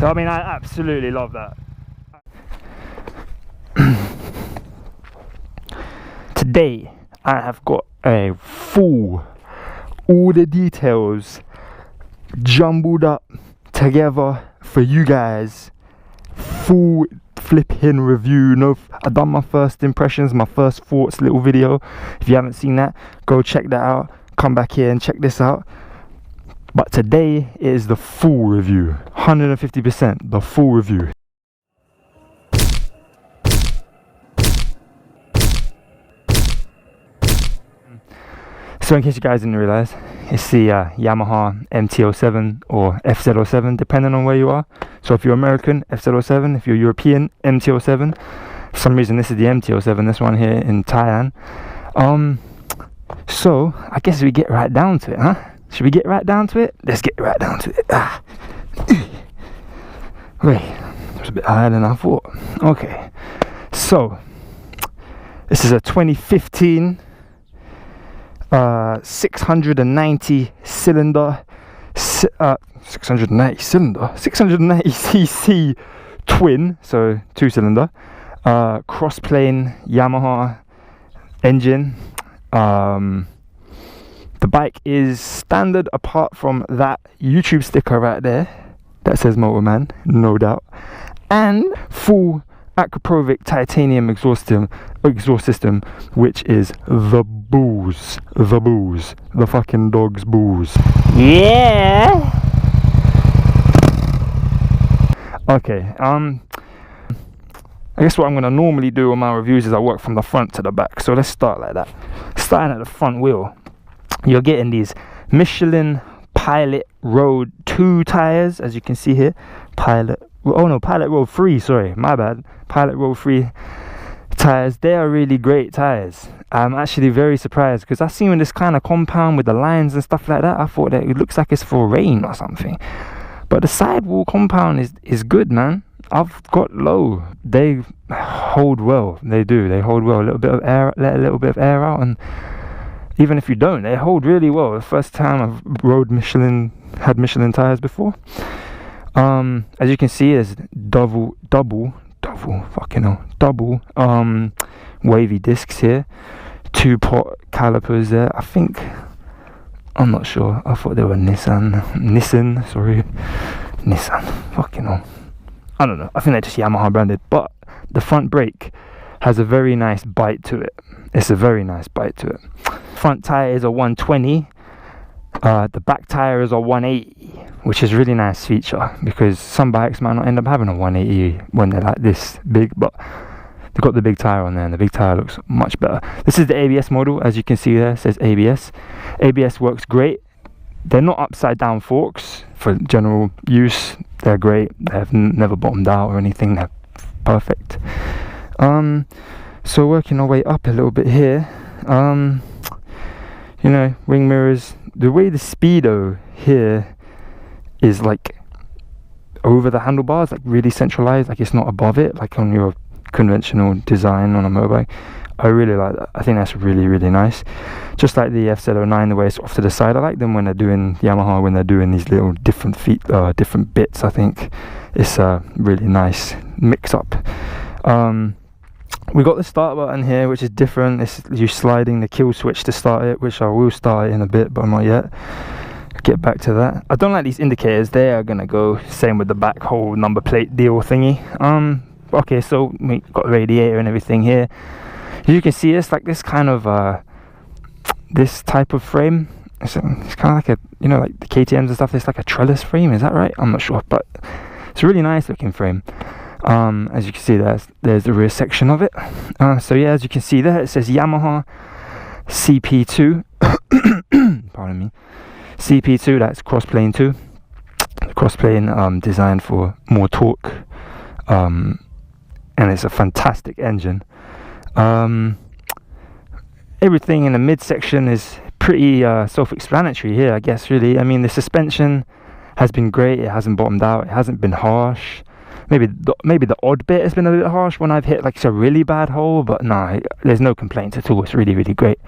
So I mean, I absolutely love that. Today I have got a full, all the details jumbled up together for you guys. Full flipping review. No, I've done my first impressions, my first thoughts little video. If you haven't seen that, go check that out. Come back here and check this out. But today is the full review, 150% the full review. So in case you guys didn't realise, it's the Yamaha MT-07 or FZ-07, depending on where you are. So if you're American, FZ-07. If you're European, MT-07. For some reason this is the MT-07, this one here in Thailand. So I guess we get right down to it, huh? Should we get right down to it? Let's get right down to it. Wait, it was a bit higher than I thought. Okay, so this is a 2015 690 cylinder 690cc twin, so 2-cylinder cross-plane Yamaha engine. The bike is standard apart from that YouTube sticker right there that says Motorman, no doubt, and full Akrapovic titanium exhaust system, which is the booze, the fucking dog's booze. Yeah. Okay. I guess what I'm gonna normally do on my reviews is I work from the front to the back. So let's start like that. Starting at the front wheel, you're getting these Michelin Pilot Road 2 tires, as you can see here. Pilot Road 3, sorry, my bad. Pilot Road 3 tires. They are really great tires. I'm actually very surprised because I've seen this kind of compound with the lines and stuff like that. I thought that it looks like it's for rain or something. But the sidewall compound is good, man. I've got low. They hold well. They do. They hold well. A little bit of air, let a little bit of air out, and even if you don't, they hold really well. The first time I've rode had Michelin tires before. As you can see, there's double wavy discs here, 2-pot calipers there. I'm not sure. I thought they were Nissan. Fucking hell. I don't know. I think they're just Yamaha branded. But the front brake has a very nice bite to it. It's a very nice bite to it. Front tire is a 120. The back tire is a 180, which is a really nice feature because some bikes might not end up having a 180 when they're like this big, but they've got the big tire on there and the big tire looks much better. This is the ABS model, as you can see there, it says ABS. ABS works great. They're not upside down forks for general use. They're great. They've never bottomed out or anything. They're perfect. So working our way up a little bit here, you know, wing mirrors. The way the speedo here is like over the handlebars, like really centralized, like it's not above it, like on your conventional design on a motorbike. I really like that. I think that's really, really nice. Just like the FZ-09, the way it's off to the side. I like them when they're doing Yamaha, when they're doing these little different bits. I think it's a really nice mix up. We got the start button here, which is different. It's you sliding the kill switch to start it, which I will start it in a bit, but not yet. Get back to that. I don't like these indicators. They are gonna go same with the back whole number plate deal thingy. Okay, so we got radiator and everything here. As you can see, it's like this kind of this type of frame. It's kind of like a, you know, like the KTMs and stuff. It's like a trellis frame. Is that right? I'm not sure, but it's a really nice looking frame. As you can see, there's the rear section of it. So yeah, as you can see there, it says Yamaha CP2. Pardon me. CP2, that's cross-plane 2. Cross-plane designed for more torque. And it's a fantastic engine. Everything in the midsection is pretty self-explanatory here, I guess, really. I mean, the suspension has been great. It hasn't bottomed out. It hasn't been harsh. Maybe the odd bit has been a bit harsh when I've hit like a really bad hole, but no, there's no complaints at all. It's really, really great.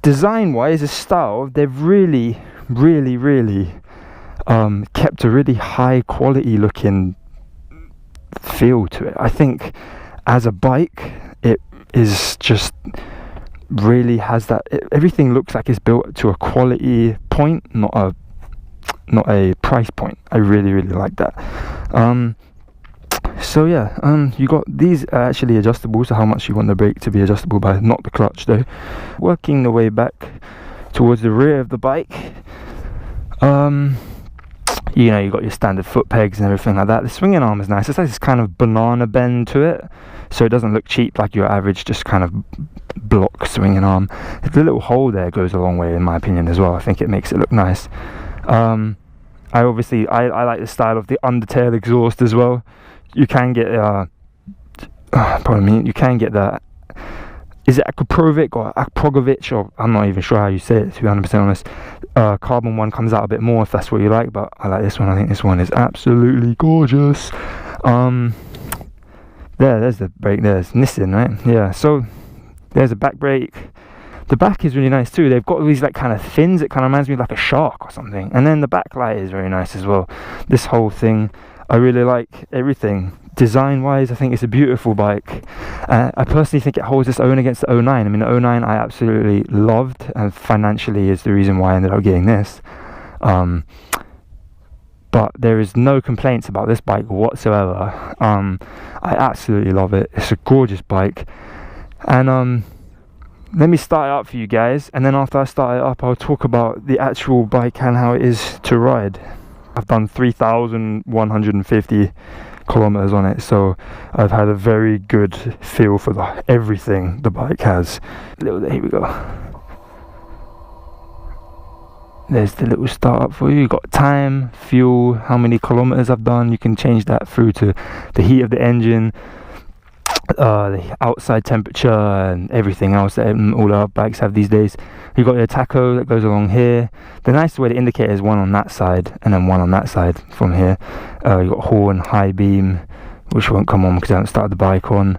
Design wise, the style, they've really kept a really high quality looking feel to it. I think as a bike, it is just really has that, everything looks like it's built to a quality point, not a price point. I really like that. So yeah, you got these are actually adjustable, so how much you want the brake to be adjustable by, not the clutch though. Working the way back towards the rear of the bike, you know, you got your standard foot pegs and everything like that. The swinging arm is nice. It's like this kind of banana bend to it, so it doesn't look cheap like your average just kind of block swinging arm. The little hole there goes a long way in my opinion as well. I think it makes it look nice. I like the style of the undertail exhaust as well. You can get pardon me, you can get that, is it Akrapovic or Aprogovic, or I'm not even sure how you say it, to be 100% honest. Carbon one comes out a bit more if that's what you like, but I like this one. I think this one is absolutely gorgeous. There's the brake, there's Nissan, right? Yeah, so there's a back brake. The back is really nice too. They've got these like kind of fins, it kind of reminds me of like a shark or something. And then the backlight is very nice as well. This whole thing, I really like everything. Design wise, I think it's a beautiful bike. I personally think it holds its own against the 09. I mean, the 09 I absolutely loved, and financially is the reason why I ended up getting this. But there is no complaints about this bike whatsoever. I absolutely love it. It's a gorgeous bike. And let me start it up for you guys, and then after I start it up, I'll talk about the actual bike and how it is to ride. I've done 3,150 kilometers on it, so I've had a very good feel for everything the bike has. Here we go. There's the little startup for you. You've got time, fuel, how many kilometers I've done. You can change that through to the heat of the engine, the outside temperature, and everything else that all our bikes have these days. You've got your tacho that goes along here. The nice way to indicate is one on that side and then one on that side from here. You've got horn, high beam, which won't come on because I haven't started the bike on.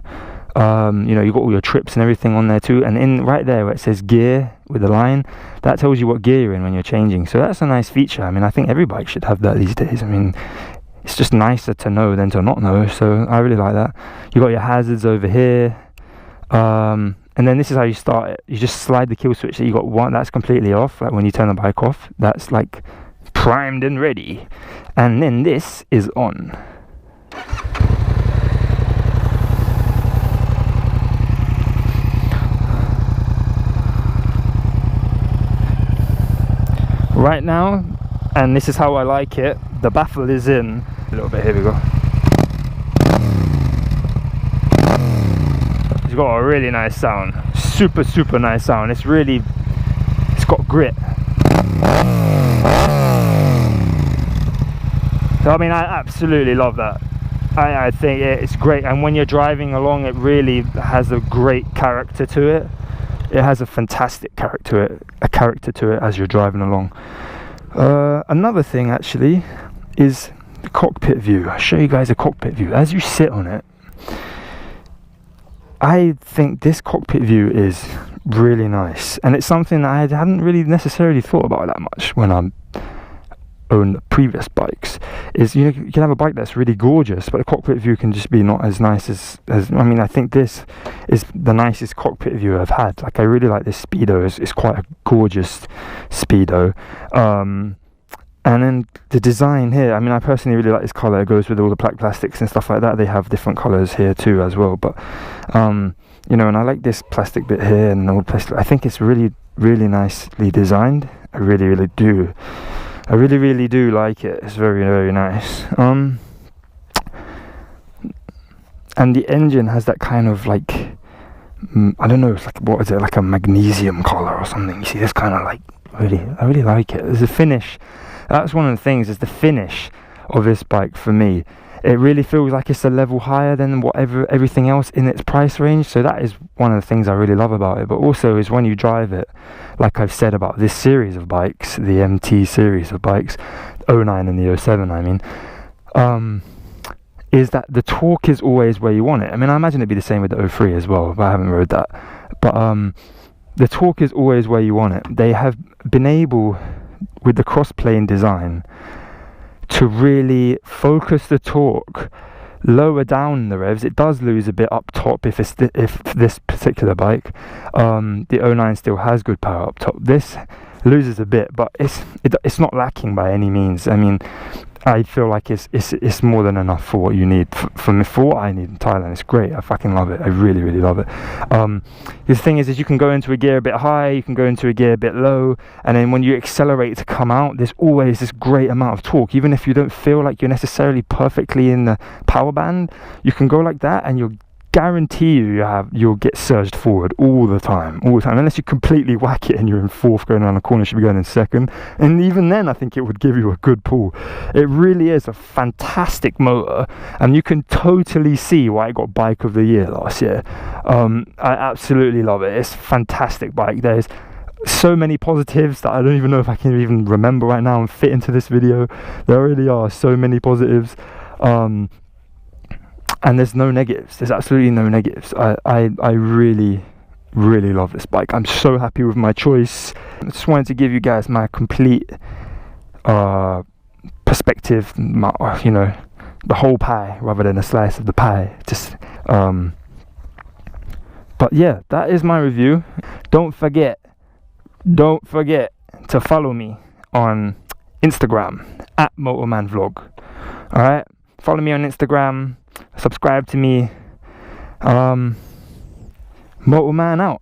You know, you've got all your trips and everything on there too, and in right there where it says gear with the line, that tells you what gear you're in when you're changing. So that's a nice feature. I mean, I think every bike should have that these days. I mean, it's just nicer to know than to not know, so I really like that. You got your hazards over here, and then this is how you start it. You just slide the kill switch that you got one that's completely off, like when you turn the bike off, that's like primed and ready, and then this is on. Right now, and this is how I like it, the baffle is in a little bit. Here we go. It's got a really nice sound, super nice sound. It's got grit. So I mean, I absolutely love that. I think it's great, and when you're driving along, it really has a great character to it. It has a fantastic character to it as you're driving along. Another thing actually is the cockpit view. I'll show you guys a cockpit view. As you sit on it, I think this cockpit view is really nice, and it's something that I hadn't really necessarily thought about that much when I owned the previous bikes. Is, you know, you can have a bike that's really gorgeous, but the cockpit view can just be not as nice as I mean, I think this is the nicest cockpit view I've had. Like, I really like this Speedo. It's quite a gorgeous Speedo. And then the design here, I mean, I personally really like this colour. It goes with all the black plastics and stuff like that. They have different colours here too as well, but you know, and I like this plastic bit here and all plastic. I think it's really nicely designed. I really do like it. It's very nice. And the engine has that kind of like, I don't know, it's like, what is it, like a magnesium color or something. You see this kind of like, I really like it. There's a finish. That's one of the things, is the finish of this bike for me. It really feels like it's a level higher than everything else in its price range. So that is one of the things I really love about it. But also is when you drive it, like I've said about this series of bikes, the MT series of bikes, 09 and the 07 I mean, is that the torque is always where you want it. I mean, I imagine it'd be the same with the 03 as well, but I haven't rode that. But the torque is always where you want it. They have been able, with the cross-plane design, to really focus the torque, lower down the revs. It does lose a bit up top if this particular bike, the 09 still has good power up top. This loses a bit, but it's not lacking by any means. I mean, I feel like it's more than enough for what you need, for what I need in Thailand. It's great. I fucking love it. I really, really love it. The thing is you can go into a gear a bit high, you can go into a gear a bit low, and then when you accelerate to come out, there's always this great amount of torque. Even if you don't feel like you're necessarily perfectly in the power band, you can go like that and you'll guarantee you'll get surged forward all the time, unless you completely whack it and you're in fourth going around the corner, you should be going in second, and even then I think it would give you a good pull. It really is a fantastic motor, and you can totally see why it got bike of the year last year. I absolutely love it. It's a fantastic bike. There's so many positives that I don't even know if I can even remember right now and fit into this video. There really are so many positives, and there's no negatives. There's absolutely no negatives. I really, really love this bike. I'm so happy with my choice. I just wanted to give you guys my complete perspective, the whole pie rather than a slice of the pie. But yeah, that is my review. Don't forget to follow me on Instagram @MotormanVlog. All right, follow me on Instagram. Subscribe to me. Motorman out.